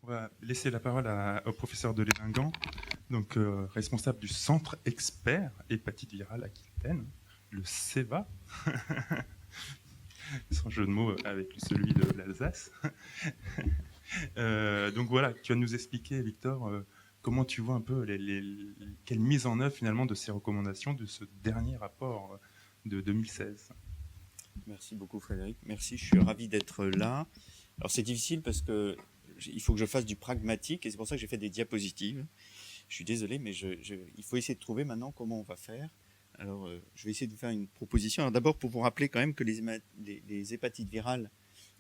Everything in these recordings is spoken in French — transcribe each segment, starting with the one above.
va laisser la parole au professeur de Lévingan, donc responsable du centre expert hépatite virale Aquitaine, le CEVA, sans jeu de mots avec celui de l'Alsace. Donc voilà, tu vas nous expliquer, Victor, comment tu vois un peu quelle mise en œuvre finalement de ces recommandations de ce dernier rapport de 2016. Merci beaucoup Frédéric, merci, je suis ravi d'être là. Alors c'est difficile parce que il faut que je fasse du pragmatique et c'est pour ça que j'ai fait des diapositives. Je suis désolé, mais il faut essayer de trouver maintenant comment on va faire. Alors je vais essayer de vous faire une proposition. Alors d'abord pour vous rappeler quand même que les hépatites virales,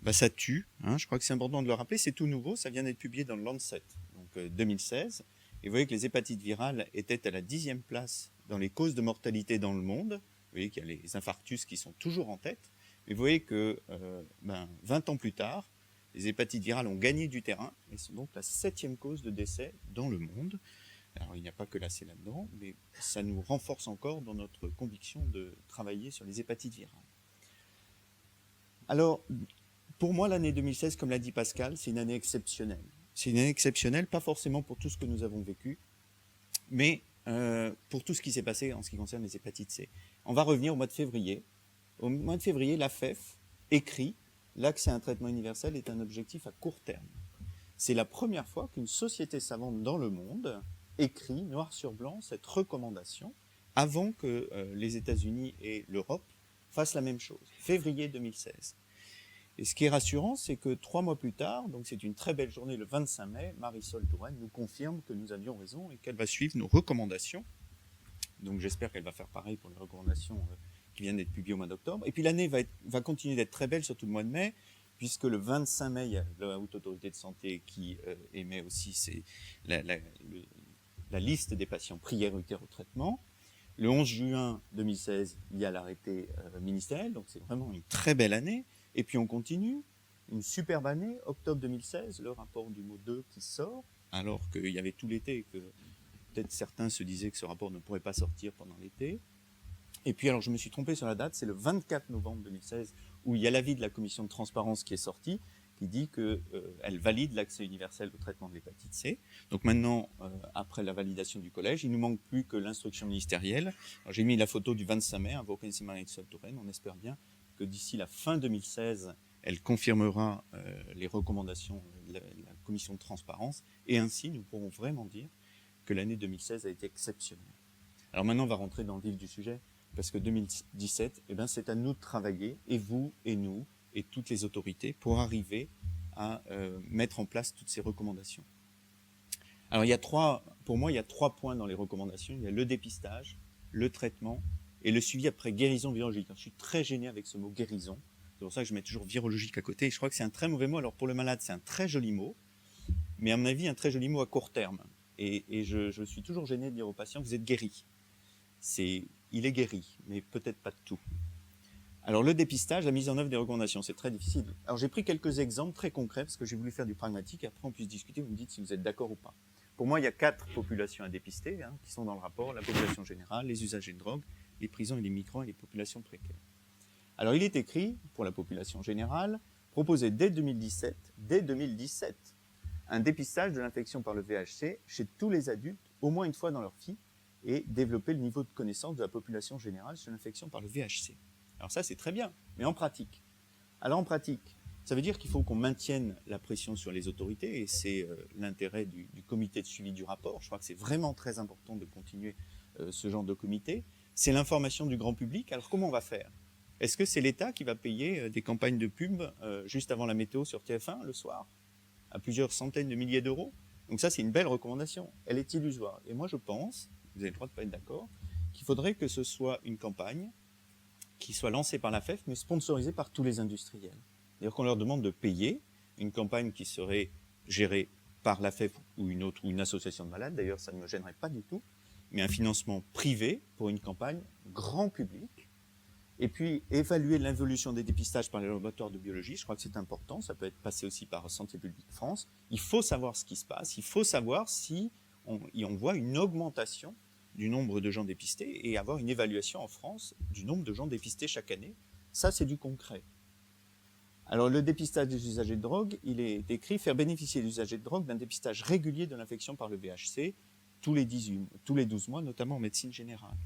bah, ça tue. Hein, je crois que c'est important de le rappeler, c'est tout nouveau, ça vient d'être publié dans le Lancet, donc 2016. Et vous voyez que les hépatites virales étaient à la 10e place dans les causes de mortalité dans le monde. Vous voyez qu'il y a les infarctus qui sont toujours en tête. Mais vous voyez que 20 ans plus tard, les hépatites virales ont gagné du terrain et sont donc la 7e cause de décès dans le monde. Alors il n'y a pas que l'AC là-dedans, mais ça nous renforce encore dans notre conviction de travailler sur les hépatites virales. Alors, pour moi, l'année 2016, comme l'a dit Pascal, c'est une année exceptionnelle. C'est une année exceptionnelle, pas forcément pour tout ce que nous avons vécu, mais pour tout ce qui s'est passé en ce qui concerne les hépatites C. On va revenir au mois de février. Au mois de février, l'AFEF écrit « L'accès à un traitement universel est un objectif à court terme ». C'est la première fois qu'une société savante dans le monde écrit noir sur blanc cette recommandation avant que les États-Unis et l'Europe fassent la même chose, février 2016. Et ce qui est rassurant, c'est que 3 mois plus tard, donc c'est une très belle journée, le 25 mai, Marisol Touraine nous confirme que nous avions raison et qu'elle va suivre nos recommandations. Donc j'espère qu'elle va faire pareil pour les recommandations qui viennent d'être publiées au mois d'octobre. Et puis l'année va continuer d'être très belle, surtout le mois de mai, puisque le 25 mai, il y a la Haute Autorité de Santé qui émet aussi la liste des patients prioritaires au traitement. Le 11 juin 2016, il y a l'arrêté ministériel, donc c'est vraiment une très belle année. Et puis on continue, une superbe année, octobre 2016, le rapport du mot 2 qui sort, alors qu'il y avait tout l'été et que peut-être certains se disaient que ce rapport ne pourrait pas sortir pendant l'été. Et puis alors je me suis trompé sur la date, c'est le 24 novembre 2016 où il y a l'avis de la commission de transparence qui est sorti, qui dit qu'elle valide l'accès universel au traitement de l'hépatite C. Donc maintenant, après la validation du collège, il ne nous manque plus que l'instruction ministérielle. Alors j'ai mis la photo du 25 mai, vous reconnaissez Marisol Touraine, on espère bien que d'ici la fin 2016, elle confirmera les recommandations de la commission de transparence, et ainsi nous pourrons vraiment dire que l'année 2016 a été exceptionnelle. Alors maintenant, on va rentrer dans le vif du sujet, parce que 2017, c'est à nous de travailler, et vous, et nous, et toutes les autorités, pour arriver à mettre en place toutes ces recommandations. Alors pour moi, il y a 3 points dans les recommandations. Il y a le dépistage, le traitement, et le suivi après guérison virologique. Alors, je suis très gêné avec ce mot guérison, c'est pour ça que je mets toujours virologique à côté, et je crois que c'est un très mauvais mot. Alors pour le malade, c'est un très joli mot, mais à mon avis, un très joli mot à court terme. Et je suis toujours gêné de dire aux patients, vous êtes guéri. Il est guéri, mais peut-être pas de tout. Alors le dépistage, la mise en œuvre des recommandations, c'est très difficile. Alors j'ai pris quelques exemples très concrets, parce que j'ai voulu faire du pragmatique, et après on puisse discuter, vous me dites si vous êtes d'accord ou pas. Pour moi, il y a 4 populations à dépister, qui sont dans le rapport, la population générale, les usagers de drogue, les prisons et les migrants et les populations précaires. Alors il est écrit, pour la population générale, proposer dès 2017, un dépistage de l'infection par le VHC chez tous les adultes, au moins une fois dans leur vie, et développer le niveau de connaissance de la population générale sur l'infection par le VHC. Alors ça, c'est très bien, mais en pratique. Alors en pratique, ça veut dire qu'il faut qu'on maintienne la pression sur les autorités, et c'est l'intérêt du comité de suivi du rapport. Je crois que c'est vraiment très important de continuer ce genre de comité. C'est l'information du grand public. Alors comment on va faire ? Est-ce que c'est l'État qui va payer des campagnes de pub juste avant la météo sur TF1 le soir, à plusieurs centaines de milliers d'euros ? Donc ça, c'est une belle recommandation. Elle est illusoire. Et moi, je pense, vous avez le droit de ne pas être d'accord, qu'il faudrait que ce soit une campagne qui soit lancée par la FEF, mais sponsorisée par tous les industriels. C'est-à-dire qu'on leur demande de payer une campagne qui serait gérée par la FEF ou une association de malades, d'ailleurs ça ne me gênerait pas du tout, mais un financement privé pour une campagne grand public, et puis évaluer l'évolution des dépistages par les laboratoires de biologie, je crois que c'est important, ça peut être passé aussi par Santé publique France. Il faut savoir ce qui se passe, il faut savoir si on voit une augmentation du nombre de gens dépistés et avoir une évaluation en France du nombre de gens dépistés chaque année. Ça, c'est du concret. Alors, le dépistage des usagers de drogue, il est décrit faire bénéficier les usagers de drogue d'un dépistage régulier de l'infection par le VHC tous les 12 mois, notamment en médecine générale.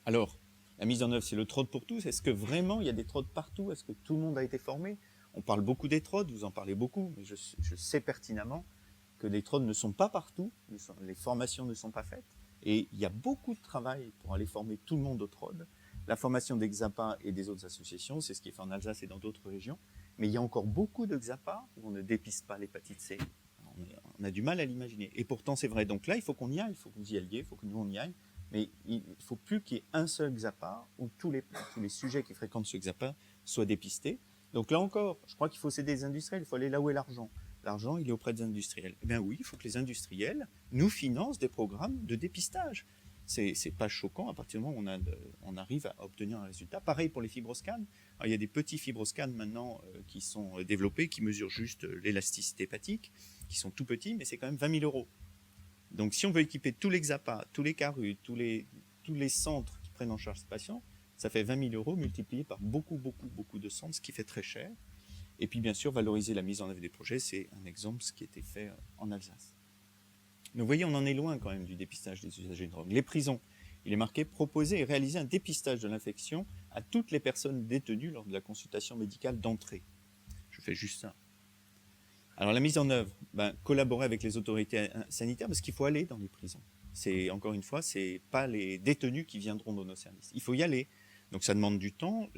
Alors, la mise en œuvre, c'est le TROD pour tous. Est-ce que vraiment il y a des TROD partout? Est-ce que tout le monde a été formé? On parle beaucoup des TROD, vous en parlez beaucoup, mais je sais pertinemment que les TROD ne sont pas partout, les formations ne sont pas faites, et il y a beaucoup de travail pour aller former tout le monde au TROD. La formation des XAPA et des autres associations, c'est ce qui est fait en Alsace et dans d'autres régions, mais il y a encore beaucoup de XAPA où on ne dépiste pas l'hépatite C. On a du mal à l'imaginer. Et pourtant, c'est vrai. Donc là, il faut qu'on y aille, il faut que vous y alliez, il faut que nous, on y aille. Mais il ne faut plus qu'il y ait un seul XAPA où tous les sujets qui fréquentent ce XAPA soient dépistés. Donc là encore, je crois qu'il faut s'aider les industriels, il faut aller là où est l'argent. L'argent, il est auprès des industriels. Eh bien oui, il faut que les industriels nous financent des programmes de dépistage. C'est pas choquant à partir du moment où on arrive à obtenir un résultat. Pareil pour les fibroscans. Alors, il y a des petits fibroscans maintenant qui sont développés, qui mesurent juste l'élasticité hépatique, qui sont tout petits, mais c'est quand même 20 000 euros. Donc si on veut équiper tous les XAPA, tous les CARU, tous les centres qui prennent en charge ces patients, ça fait 20 000 euros multipliés par beaucoup de centres, ce qui fait très cher. Et puis bien sûr, valoriser la mise en œuvre des projets, c'est un exemple, ce qui a été fait en Alsace. Mais vous voyez, on en est loin quand même du dépistage des usagers de drogue. Les prisons, il est marqué « Proposer et réaliser un dépistage de l'infection à toutes les personnes détenues lors de la consultation médicale d'entrée ». Je fais juste ça. Alors la mise en œuvre, collaborer avec les autorités sanitaires, parce qu'il faut aller dans les prisons. Encore une fois, ce n'est pas les détenus qui viendront dans nos services. Il faut y aller. Donc ça demande du temps.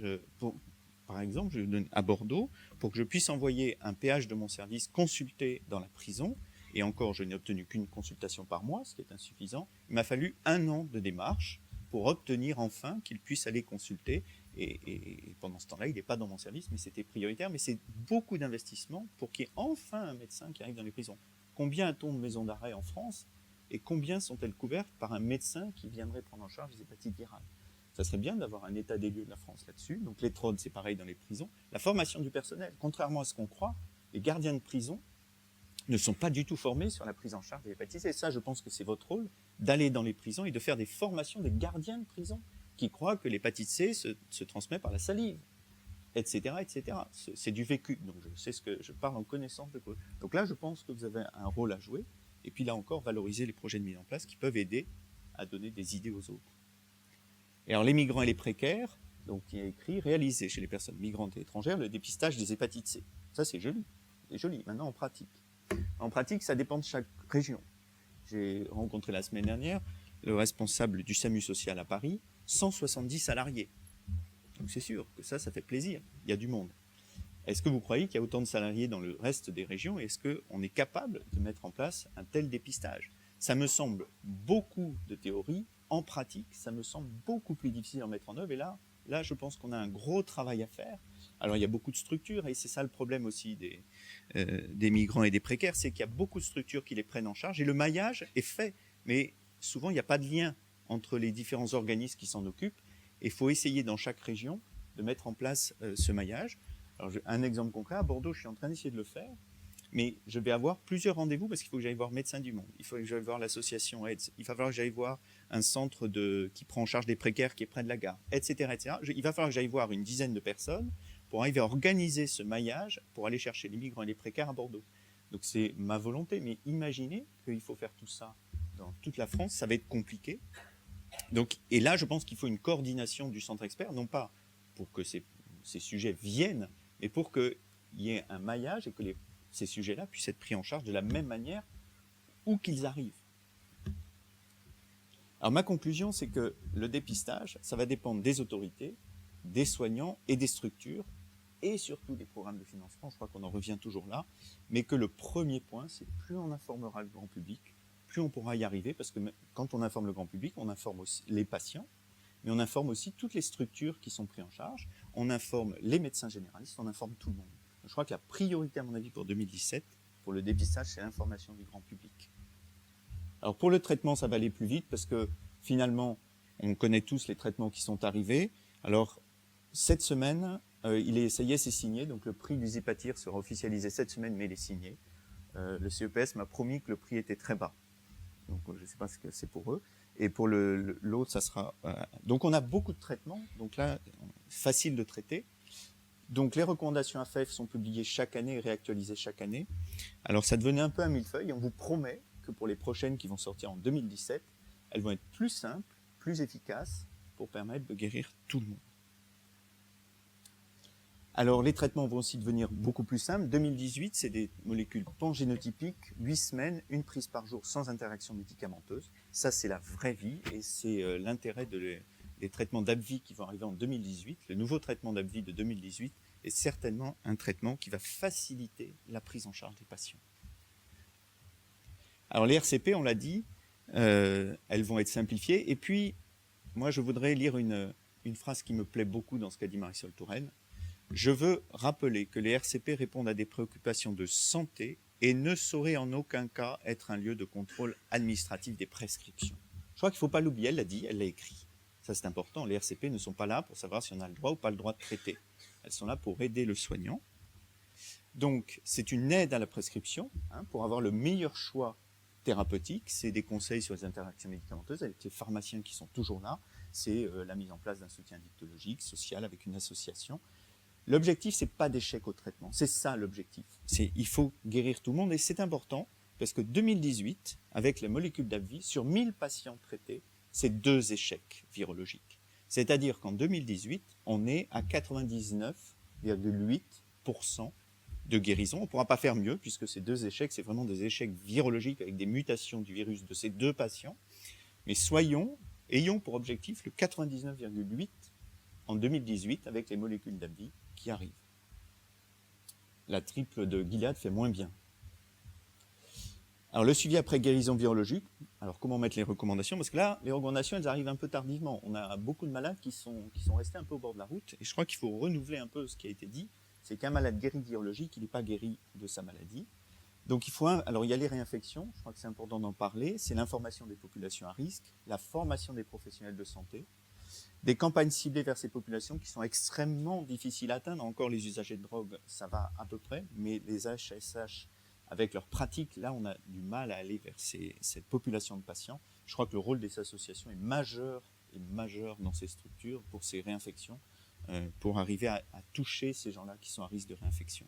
Par exemple, je donne à Bordeaux, pour que je puisse envoyer un PH de mon service consulter dans la prison, et encore, je n'ai obtenu qu'une consultation par mois, ce qui est insuffisant. Il m'a fallu 1 an de démarche pour obtenir enfin qu'il puisse aller consulter. Et pendant ce temps-là, il n'est pas dans mon service, mais c'était prioritaire. Mais c'est beaucoup d'investissement pour qu'il y ait enfin un médecin qui arrive dans les prisons. Combien a-t-on de maisons d'arrêt en France et combien sont-elles couvertes par un médecin qui viendrait prendre en charge les hépatites virales? Ça serait bien d'avoir un état des lieux de la France là-dessus. Donc les TROD, c'est pareil dans les prisons. La formation du personnel, contrairement à ce qu'on croit, les gardiens de prison ne sont pas du tout formés sur la prise en charge des hépatites C. Et ça, je pense que c'est votre rôle, d'aller dans les prisons et de faire des formations des gardiens de prison qui croient que l'hépatite C se transmet par la salive, etc., etc. C'est du vécu. Donc je sais ce que je parle en connaissance de cause. Donc là, je pense que vous avez un rôle à jouer. Et puis là encore, valoriser les projets de mise en place qui peuvent aider à donner des idées aux autres. Et alors les migrants et les précaires, donc il y a écrit réaliser chez les personnes migrantes et étrangères le dépistage des hépatites C. Ça c'est joli, c'est joli. Maintenant en pratique. En pratique, ça dépend de chaque région. J'ai rencontré la semaine dernière le responsable du SAMU social à Paris, 170 salariés. Donc c'est sûr que ça fait plaisir, il y a du monde. Est-ce que vous croyez qu'il y a autant de salariés dans le reste des régions? Est-ce qu'on est capable de mettre en place un tel dépistage? Ça me semble beaucoup de théorie. En pratique, ça me semble beaucoup plus difficile à mettre en œuvre. Et là, je pense qu'on a un gros travail à faire. Alors, il y a beaucoup de structures, et c'est ça le problème aussi des migrants et des précaires, c'est qu'il y a beaucoup de structures qui les prennent en charge, et le maillage est fait. Mais souvent, il n'y a pas de lien entre les différents organismes qui s'en occupent. Et il faut essayer dans chaque région de mettre en place ce maillage. Alors, un exemple concret, à Bordeaux, je suis en train d'essayer de le faire. Mais je vais avoir plusieurs rendez-vous parce qu'il faut que j'aille voir Médecins du Monde, il faut que j'aille voir l'association AIDS, il va falloir que j'aille voir un centre qui prend en charge des précaires qui est près de la gare, etc., etc. Il va falloir que j'aille voir une dizaine de personnes pour arriver à organiser ce maillage pour aller chercher les migrants et les précaires à Bordeaux. Donc c'est ma volonté, mais imaginez qu'il faut faire tout ça dans toute la France, ça va être compliqué. Donc, et là, je pense qu'il faut une coordination du centre expert, non pas pour que ces sujets viennent, mais pour qu'il y ait un maillage et que ces sujets-là puissent être pris en charge de la même manière où qu'ils arrivent. Alors ma conclusion, c'est que le dépistage, ça va dépendre des autorités, des soignants et des structures, et surtout des programmes de financement, je crois qu'on en revient toujours là, mais que le premier point, c'est plus on informera le grand public, plus on pourra y arriver, parce que quand on informe le grand public, on informe aussi les patients, mais on informe aussi toutes les structures qui sont prises en charge, on informe les médecins généralistes, on informe tout le monde. Je crois que la priorité, à mon avis, pour 2017, pour le dépistage, c'est l'information du grand public. Alors pour le traitement, ça va aller plus vite parce que finalement, on connaît tous les traitements qui sont arrivés. Alors cette semaine, ça y est, c'est signé. Donc le prix du Zipatir sera officialisé cette semaine, mais il est signé. Le CEPS m'a promis que le prix était très bas. Donc je ne sais pas ce que c'est pour eux. Et pour l'autre, ça sera... Donc on a beaucoup de traitements. Donc là, facile de traiter. Donc les recommandations AFEF sont publiées chaque année et réactualisées chaque année. Alors ça devenait un peu un millefeuille. On vous promet que pour les prochaines qui vont sortir en 2017, elles vont être plus simples, plus efficaces pour permettre de guérir tout le monde. Alors les traitements vont aussi devenir beaucoup plus simples. 2018, c'est des molécules pangénotypiques, 8 semaines, une prise par jour sans interaction médicamenteuse. Ça, c'est la vraie vie et c'est l'intérêt des traitements d'AbbVie qui vont arriver en 2018. Le nouveau traitement d'AbbVie de 2018 est certainement un traitement qui va faciliter la prise en charge des patients. Alors les RCP, on l'a dit, elles vont être simplifiées. Et puis, moi, je voudrais lire une phrase qui me plaît beaucoup dans ce qu'a dit Marisol Touraine. Je veux rappeler que les RCP répondent à des préoccupations de santé et ne sauraient en aucun cas être un lieu de contrôle administratif des prescriptions. Je crois qu'il ne faut pas l'oublier, elle l'a dit, elle l'a écrit. Ça, c'est important. Les RCP ne sont pas là pour savoir si on a le droit ou pas le droit de traiter. Elles sont là pour aider le soignant. Donc, c'est une aide à la prescription pour avoir le meilleur choix thérapeutique. C'est des conseils sur les interactions médicamenteuses avec les pharmaciens qui sont toujours là. C'est la mise en place d'un soutien dictologique, social, avec une association. L'objectif, c'est pas d'échec au traitement. C'est ça l'objectif. Il faut guérir tout le monde et c'est important parce que 2018, avec la molécule d'AbbVie, sur 1000 patients traités, c'est 2 échecs virologiques. C'est-à-dire qu'en 2018, on est à 99,8% de guérison. On ne pourra pas faire mieux puisque ces 2 échecs, c'est vraiment des échecs virologiques avec des mutations du virus de ces 2 patients. Mais ayons pour objectif le 99,8% en 2018 avec les molécules d'AbbVie qui arrivent. La triple de Gilead fait moins bien. Alors le suivi après guérison virologique, alors comment mettre les recommandations? Parce que là, les recommandations, elles arrivent un peu tardivement. On a beaucoup de malades qui sont restés un peu au bord de la route et je crois qu'il faut renouveler un peu ce qui a été dit. C'est qu'un malade guéri de virologique, il n'est pas guéri de sa maladie. Donc alors il y a les réinfections, je crois que c'est important d'en parler, c'est l'information des populations à risque, la formation des professionnels de santé, des campagnes ciblées vers ces populations qui sont extrêmement difficiles à atteindre. Encore les usagers de drogue, ça va à peu près, mais les HSH, avec leurs pratiques, là on a du mal à aller vers cette population de patients. Je crois que le rôle des associations est majeur dans ces structures pour ces réinfections, pour arriver à toucher ces gens-là qui sont à risque de réinfection.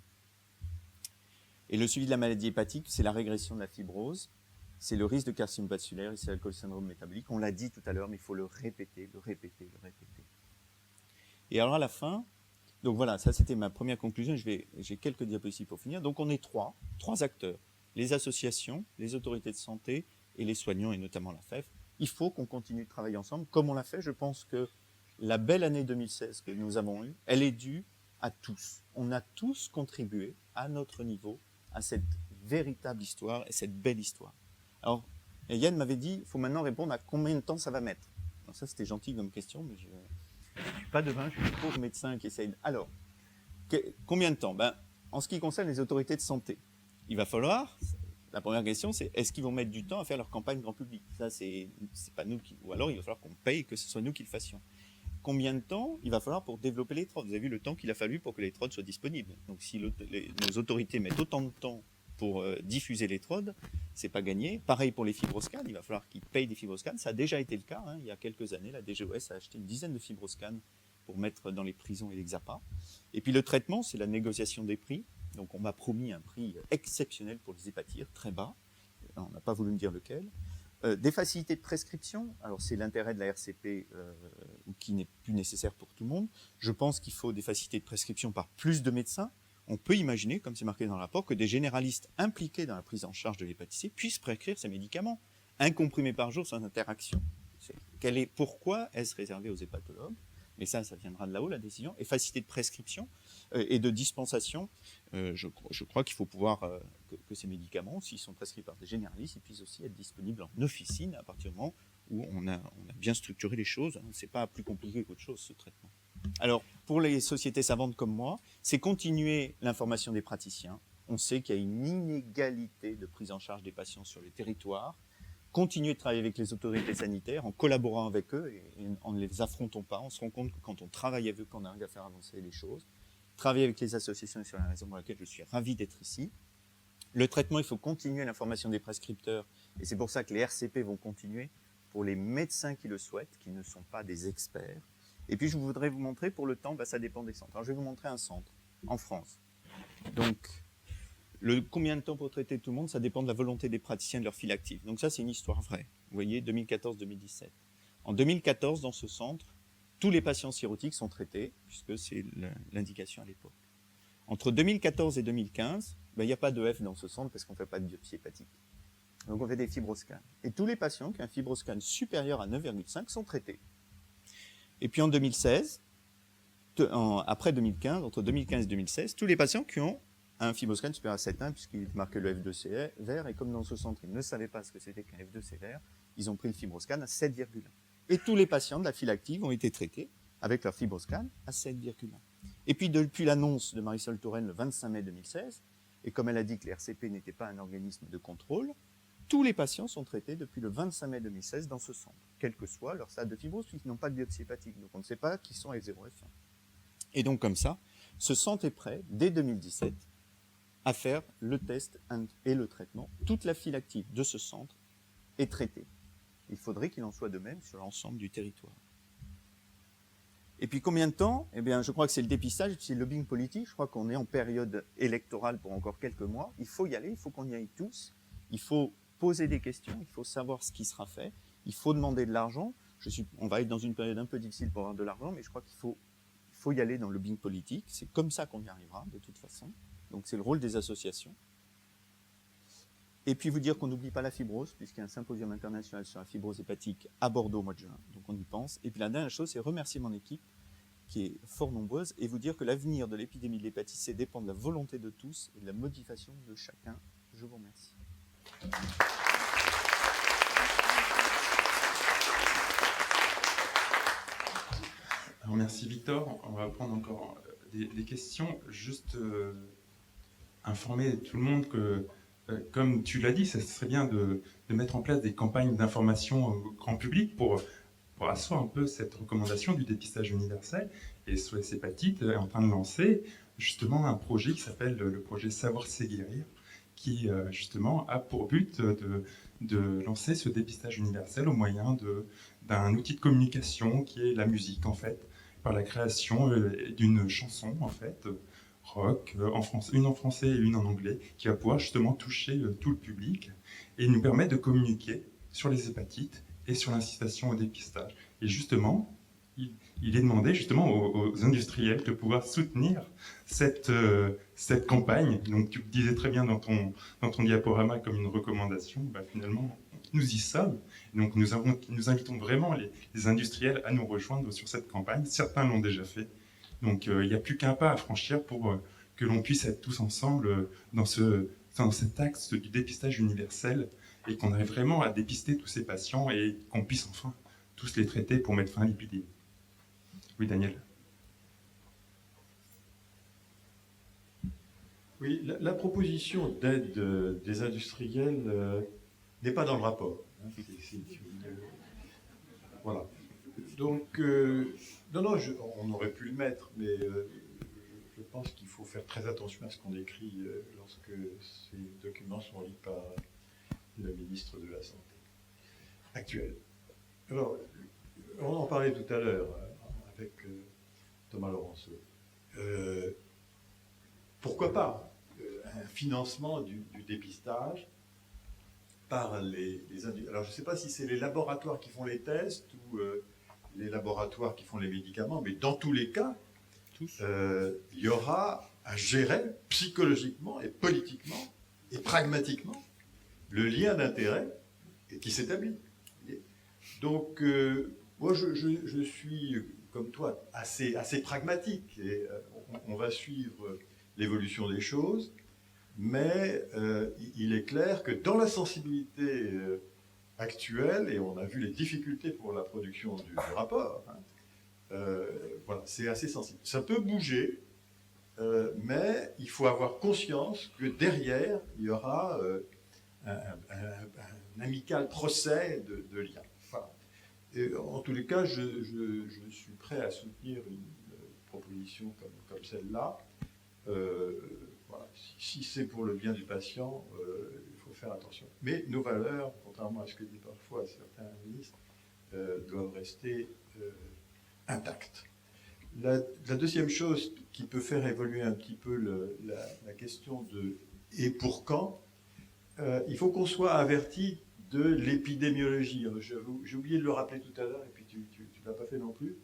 Et le suivi de la maladie hépatique, c'est la régression de la fibrose, c'est le risque de carcinome vasculaire et c'est l'alcool syndrome métabolique. On l'a dit tout à l'heure, mais il faut le répéter. Et alors à la fin, donc voilà, ça c'était ma première conclusion. J'ai quelques diapositives pour finir. Donc on est trois acteurs, les associations, les autorités de santé et les soignants et notamment la FEF. Il faut qu'on continue de travailler ensemble. Comme on l'a fait, je pense que la belle année 2016 que nous avons eue, elle est due à tous. On a tous contribué à notre niveau à cette véritable histoire et cette belle histoire. Alors, Yann m'avait dit, il faut maintenant répondre à combien de temps ça va mettre. Alors ça, c'était gentil comme question, mais je ne suis pas devin, je suis un pauvre médecin qui essaye. Alors, combien de temps? En ce qui concerne les autorités de santé, il va falloir, la première question, c'est est-ce qu'ils vont mettre du temps à faire leur campagne grand public? Ça, c'est pas nous ou alors il va falloir qu'on paye, que ce soit nous qui le fassions. Combien de temps il va falloir pour développer les TROD? Vous avez vu le temps qu'il a fallu pour que les TROD soient disponibles. Donc, si nos autorités mettent autant de temps pour diffuser les TROD, c'est pas gagné. Pareil pour les fibroscans, il va falloir qu'ils payent des fibroscans. Ça a déjà été le cas, il y a quelques années, la DGOS a acheté une dizaine de fibroscans pour mettre dans les prisons et les XAPA. Et puis le traitement, c'est la négociation des prix. Donc on m'a promis un prix exceptionnel pour les hépatires, très bas. On n'a pas voulu me dire lequel. Des facilités de prescription, alors c'est l'intérêt de la RCP qui n'est plus nécessaire pour tout le monde. Je pense qu'il faut des facilités de prescription par plus de médecins. On peut imaginer, comme c'est marqué dans le rapport, que des généralistes impliqués dans la prise en charge de l'hépatite C puissent prescrire ces médicaments. Un comprimé par jour sans interaction. Pourquoi est-ce réservé aux hépatologues? Mais ça viendra de là-haut, la décision. Et facilité de prescription et de dispensation. Je crois qu'il faut pouvoir que ces médicaments, s'ils sont prescrits par des généralistes, ils puissent aussi être disponibles en officine à partir du moment où on a bien structuré les choses. C'est pas plus compliqué qu'autre chose, ce traitement. Alors, pour les sociétés savantes comme moi, c'est continuer l'information des praticiens. On sait qu'il y a une inégalité de prise en charge des patients sur les territoires. Continuer de travailler avec les autorités sanitaires en collaborant avec eux et en ne les affrontant pas. On se rend compte que quand on travaille avec eux, qu'on arrive à faire avancer les choses. Travailler avec les associations, c'est la raison pour laquelle je suis ravi d'être ici. Le traitement, il faut continuer l'information des prescripteurs et c'est pour ça que les RCP vont continuer pour les médecins qui le souhaitent, qui ne sont pas des experts. Et puis je voudrais vous montrer, pour le temps, ça dépend des centres. Alors je vais vous montrer un centre en France. Donc, combien de temps pour traiter tout le monde, ça dépend de la volonté des praticiens et de leur fil actif. Donc ça, c'est une histoire vraie. Vous voyez, 2014-2017. En 2014, dans ce centre, tous les patients cirrhotiques sont traités, puisque c'est l'indication à l'époque. Entre 2014 et 2015, il n'y a pas de F dans ce centre parce qu'on ne fait pas de biopsie hépatique. Donc on fait des fibroscans. Et tous les patients qui ont un fibroscan supérieur à 9,5 sont traités. Et puis en 2016, après 2015, entre 2015 et 2016, tous les patients qui ont un fibroscan supérieur à 7,1, puisqu'il marquait le F2C vert, et comme dans ce centre, ils ne savaient pas ce que c'était qu'un F2C vert, ils ont pris le fibroscan à 7,1. Et tous les patients de la file active ont été traités avec leur fibroscan à 7,1. Et puis depuis l'annonce de Marisol Touraine le 25 mai 2016, et comme elle a dit que les RCP n'étaient pas un organisme de contrôle, tous les patients sont traités depuis le 25 mai 2016 dans ce centre, quel que soit leur stade de fibrose, puisqu'ils n'ont pas de biopsie hépatique. Donc on ne sait pas qui sont F0, F1. Et donc comme ça, ce centre est prêt, dès 2017, à faire le test et le traitement. Toute la file active de ce centre est traitée. Il faudrait qu'il en soit de même sur l'ensemble du territoire. Et puis combien de temps? Eh bien, je crois que c'est le dépistage, c'est le lobbying politique. Je crois qu'on est en période électorale pour encore quelques mois. Il faut y aller, il faut qu'on y aille tous. Il faut poser des questions, il faut savoir ce qui sera fait. Il faut demander de l'argent. On va être dans une période un peu difficile pour avoir de l'argent, mais je crois qu'il faut y aller dans le lobbying politique. C'est comme ça qu'on y arrivera, de toute façon. Donc c'est le rôle des associations. Et puis vous dire qu'on n'oublie pas la fibrose, puisqu'il y a un symposium international sur la fibrose hépatique à Bordeaux au mois de juin, donc on y pense. Et puis la dernière chose, c'est remercier mon équipe, qui est fort nombreuse, et vous dire que l'avenir de l'épidémie de l'hépatite C dépend de la volonté de tous et de la motivation de chacun. Je vous remercie. Alors merci Victor, on va prendre encore des questions. Juste informer tout le monde que, comme tu l'as dit, ça serait bien de mettre en place des campagnes d'information au grand public pour asseoir un peu cette recommandation du dépistage universel. Et SOS Hépatite est en train de lancer justement un projet qui s'appelle le projet Savoir c'est guérir, qui justement a pour but de lancer ce dépistage universel au moyen d'un outil de communication qui est la musique en fait, par la création d'une chanson en fait, rock, une en français et une en anglais, qui va pouvoir justement toucher tout le public et nous permettre de communiquer sur les hépatites et sur l'incitation au dépistage. Et justement, il est demandé justement aux industriels de pouvoir soutenir cette campagne. Donc tu le disais très bien dans ton diaporama comme une recommandation, finalement nous y sommes. Donc nous invitons vraiment les industriels à nous rejoindre sur cette campagne. Certains l'ont déjà fait. Donc il n'y a plus qu'un pas à franchir pour que l'on puisse être tous ensemble dans cet axe du dépistage universel et qu'on arrive vraiment à dépister tous ces patients et qu'on puisse enfin tous les traiter pour mettre fin à l'épidémie. Oui, Daniel. Oui, la proposition d'aide des industriels n'est pas dans le rapport. Hein, voilà. Donc, non, on aurait pu le mettre, mais je pense qu'il faut faire très attention à ce qu'on écrit lorsque ces documents sont lus par le ministre de la Santé actuel. Alors, on en parlait tout à l'heure avec Thomas Laurenceau. Pourquoi pas un financement du dépistage par les industriels. Alors, je ne sais pas si c'est les laboratoires qui font les tests ou les laboratoires qui font les médicaments, mais dans tous les cas, il y aura à gérer psychologiquement et politiquement et pragmatiquement le lien d'intérêt qui s'établit. Donc, moi, je suis, comme toi, assez pragmatique et on va suivre l'évolution des choses, mais il est clair que dans la sensibilité actuelle, et on a vu les difficultés pour la production du rapport, hein, voilà, c'est assez sensible. Ça peut bouger, mais il faut avoir conscience que derrière, il y aura un amical procès de liens. Voilà. Et en tous les cas, je suis prêt à soutenir une proposition comme celle-là. Voilà. Si c'est pour le bien du patient, il faut faire attention. Mais nos valeurs, contrairement à ce que disent parfois certains ministres, doivent rester intacte. La deuxième chose qui peut faire évoluer un petit peu la question de « et pour quand ?», il faut qu'on soit averti de l'épidémiologie. J'ai oublié de le rappeler tout à l'heure, et puis tu ne l'as pas fait non plus.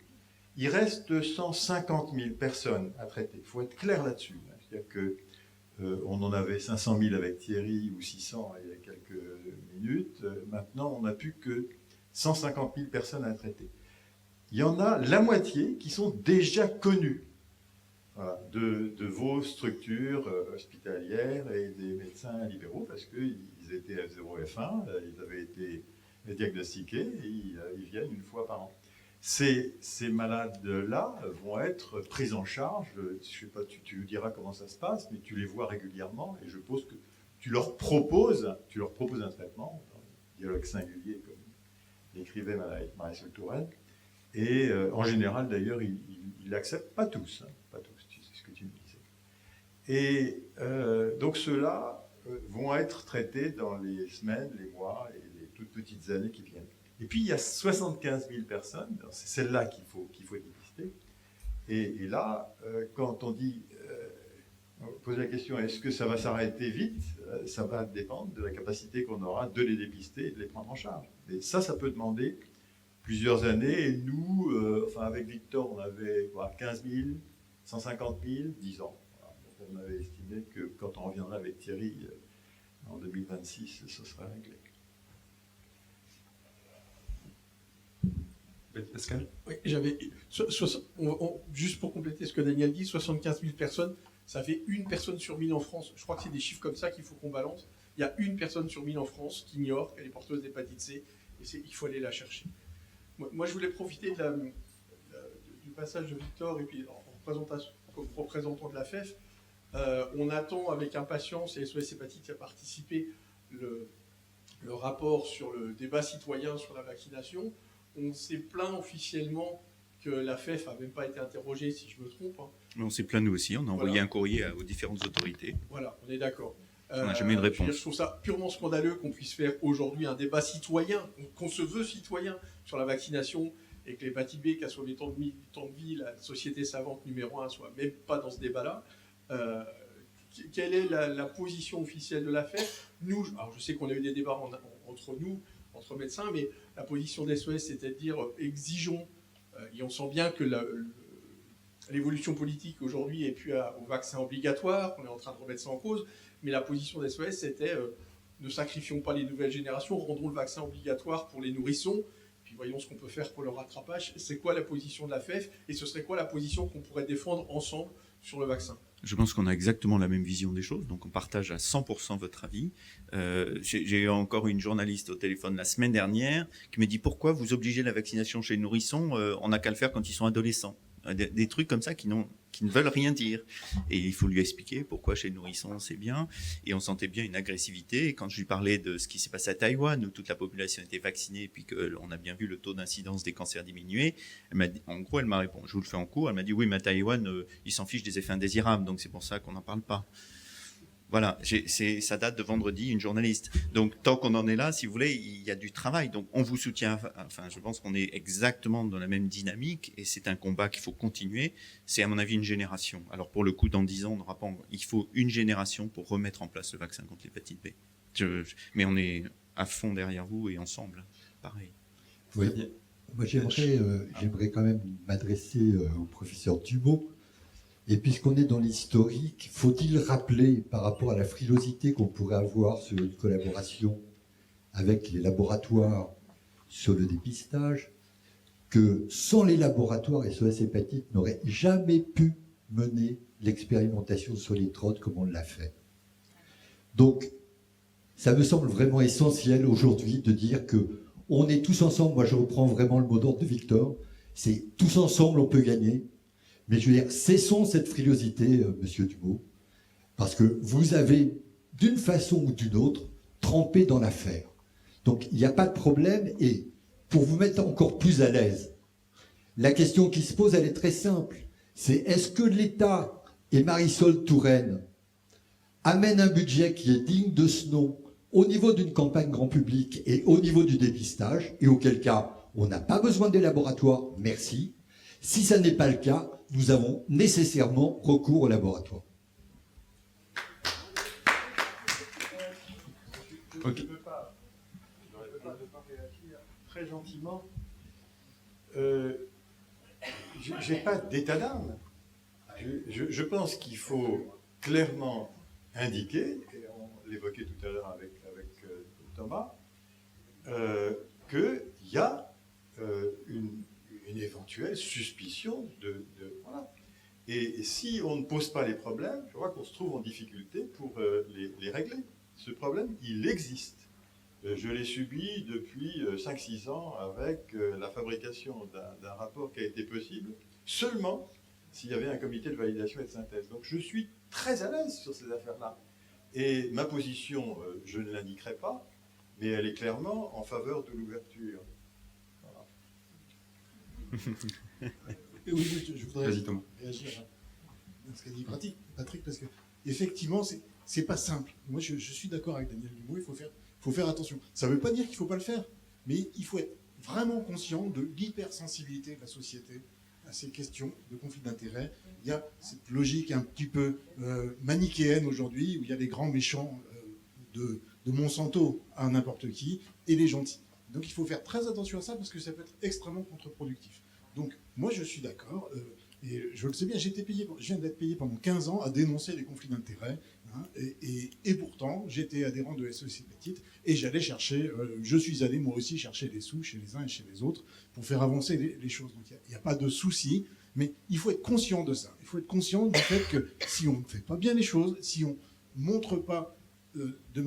Il reste 150 000 personnes à traiter. Il faut être clair là-dessus. C'est-à-dire qu'on en avait 500 000 avec Thierry, ou 600 il y a quelques minutes. Maintenant, on n'a plus que 150 000 personnes à traiter. Il y en a la moitié qui sont déjà connues, voilà, de vos structures hospitalières et des médecins libéraux, parce qu'ils étaient F0, F1, ils avaient été diagnostiqués et ils viennent une fois par an. Ces malades-là vont être pris en charge, je ne sais pas, tu nous diras comment ça se passe, mais tu les vois régulièrement et je suppose que tu leur proposes un traitement, un dialogue singulier, comme l'écrivait Marisol Touraine. Et en général, d'ailleurs, ils l'acceptent, pas tous, pas tous, c'est ce que tu me disais. Et donc ceux-là vont être traités dans les semaines, les mois et les toutes petites années qui viennent. Et puis il y a 75 000 personnes, c'est celles-là qu'il faut dépister. Et là, quand on dit, on pose la question, est-ce que ça va s'arrêter vite ? Ça va dépendre de la capacité qu'on aura de les dépister et de les prendre en charge. Et ça peut demander plusieurs années, et nous, avec Victor, on avait 15 000, 150 000, 10 ans. Voilà. Donc on avait estimé que quand on reviendra avec Thierry en 2026, ce sera réglé. Pascal ? Oui, juste pour compléter ce que Daniel dit, 75 000 personnes, ça fait 1 personne sur 1000 en France. Je crois que c'est des chiffres comme ça qu'il faut qu'on balance. Il y a 1 personne sur 1000 en France qui ignore qu'elle est porteuse d'hépatite C, et il faut aller la chercher. Moi, je voulais profiter du passage de Victor, et puis comme représentant de la FEF, on attend avec impatience, et SOS Hépatite a participé, le rapport sur le débat citoyen sur la vaccination. On s'est plaint officiellement que la FEF n'a même pas été interrogée, si je me trompe. On s'est plaint nous aussi, on a envoyé un courrier aux différentes autorités. Voilà, on est d'accord. On n'a jamais eu de réponse. Je trouve ça purement scandaleux qu'on puisse faire aujourd'hui un débat citoyen, qu'on se veut citoyen sur la vaccination, et que l'hépatite B, qui a sauvé tant de vie, la société savante numéro 1, soit même pas dans ce débat-là. Quelle est la position officielle de la FEF ? Nous, alors je sais qu'on a eu des débats entre nous, entre médecins, mais la position des SOS, c'est-à-dire exigeons, et on sent bien que l'évolution politique aujourd'hui est plus au vaccin obligatoire, on est en train de remettre ça en cause, mais la position des SOS, c'était ne sacrifions pas les nouvelles générations, rendons le vaccin obligatoire pour les nourrissons, puis voyons ce qu'on peut faire pour le rattrapage. C'est quoi la position de la FEF, et ce serait quoi la position qu'on pourrait défendre ensemble sur le vaccin ? Je pense qu'on a exactement la même vision des choses, donc on partage à 100% votre avis. J'ai eu encore une journaliste au téléphone la semaine dernière qui me dit « Pourquoi vous obligez la vaccination chez les nourrissons ? On n'a qu'à le faire quand ils sont adolescents. » Des trucs comme ça qui ne veulent rien dire. Et il faut lui expliquer pourquoi chez le nourrisson c'est bien. Et on sentait bien une agressivité. Et quand je lui parlais de ce qui s'est passé à Taïwan, où toute la population était vaccinée, et puis qu'on a bien vu le taux d'incidence des cancers diminuer, en gros, elle m'a répondu, je vous le fais en cours, elle m'a dit oui, mais à Taïwan, ils s'en fichent des effets indésirables, donc c'est pour ça qu'on n'en parle pas. Voilà, ça date de vendredi, une journaliste. Donc, tant qu'on en est là, si vous voulez, il y a du travail. Donc, on vous soutient. Enfin, je pense qu'on est exactement dans la même dynamique et c'est un combat qu'il faut continuer. C'est, à mon avis, une génération. Alors, pour le coup, dans 10 ans, on n'aura pas. Il faut une génération pour remettre en place le vaccin contre l'hépatite B. Mais on est à fond derrière vous et ensemble. Pareil. Oui. Moi, j'aimerais quand même m'adresser au professeur Dumont. Et puisqu'on est dans l'historique, faut-il rappeler, par rapport à la frilosité qu'on pourrait avoir sur une collaboration avec les laboratoires sur le dépistage, que sans les laboratoires, SOS Hépatite n'aurait jamais pu mener l'expérimentation sur les trottes comme on l'a fait. Donc, ça me semble vraiment essentiel aujourd'hui de dire que on est tous ensemble. Moi, je reprends vraiment le mot d'ordre de Victor. C'est tous ensemble, on peut gagner. Mais je veux dire, cessons cette frilosité, Monsieur Dumont, parce que vous avez, d'une façon ou d'une autre, trempé dans l'affaire. Donc, il n'y a pas de problème. Et pour vous mettre encore plus à l'aise, la question qui se pose, elle est très simple. C'est est-ce que l'État et Marisol Touraine amènent un budget qui est digne de ce nom au niveau d'une campagne grand public et au niveau du dépistage, et auquel cas, on n'a pas besoin des laboratoires, merci. Si ça n'est pas le cas, nous avons nécessairement recours au laboratoire. Ok. Je ne peux pas réagir très gentiment. Je n'ai pas d'état d'âme. Je pense qu'il faut clairement indiquer, et on l'évoquait tout à l'heure avec Thomas, qu'il y a une éventuelle suspicion voilà. Et si on ne pose pas les problèmes, je crois qu'on se trouve en difficulté pour les régler. Ce problème, il existe. Je l'ai subi depuis 5-6 ans avec la fabrication d'un rapport qui a été possible seulement s'il y avait un comité de validation et de synthèse. Donc je suis très à l'aise sur ces affaires-là. Et ma position, je ne l'indiquerai pas, mais elle est clairement en faveur de l'ouverture. Voilà. Et oui, je voudrais Vas-y, Thomas. réagir à ce qu'a dit Patrick, parce que effectivement, c'est pas simple. Moi, je suis d'accord avec Daniel Dumont, il faut faire attention. Ça ne veut pas dire qu'il ne faut pas le faire, mais il faut être vraiment conscient de l'hypersensibilité de la société à ces questions de conflit d'intérêts. Il y a cette logique un petit peu manichéenne aujourd'hui, où il y a les grands méchants de Monsanto à n'importe qui, et les gentils. Donc il faut faire très attention à ça, parce que ça peut être extrêmement contre-productif. Donc moi je suis d'accord, et je le sais bien, je viens d'être payé pendant 15 ans à dénoncer les conflits d'intérêts, hein, et pourtant j'étais adhérent de SEC Petite, et j'allais chercher, je suis allé moi aussi chercher des sous chez les uns et chez les autres pour faire avancer les choses. Donc il n'y a pas de souci, mais il faut être conscient de ça. Il faut être conscient du fait que si on ne fait pas bien les choses, si on ne montre pas de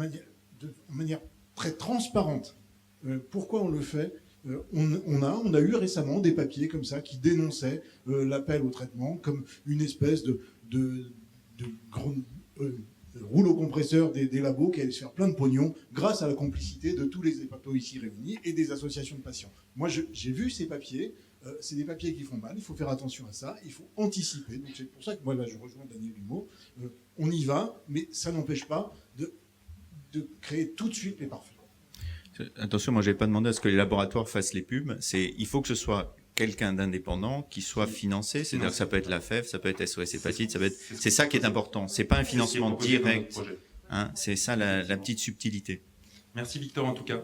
manière très transparente pourquoi on le fait, on a eu récemment des papiers comme ça qui dénonçaient l'appel au traitement comme une espèce de rouleau compresseur des labos qui allait se faire plein de pognon grâce à la complicité de tous les hépatologues ici réunis et des associations de patients. Moi, j'ai vu ces papiers. C'est des papiers qui font mal. Il faut faire attention à ça. Il faut anticiper. Donc c'est pour ça que moi, je rejoins Daniel Dumont. On y va, mais ça n'empêche pas de créer tout de suite les pare-feux. Attention, moi, je n'ai pas demandé à ce que les laboratoires fassent les pubs. Il faut que ce soit quelqu'un d'indépendant qui soit financé. C'est-à-dire que ça peut être la FEF, ça peut être SOS Hépatite, c'est ça qui est important. C'est pas un financement direct. Hein, c'est ça la petite subtilité. Merci Victor en tout cas.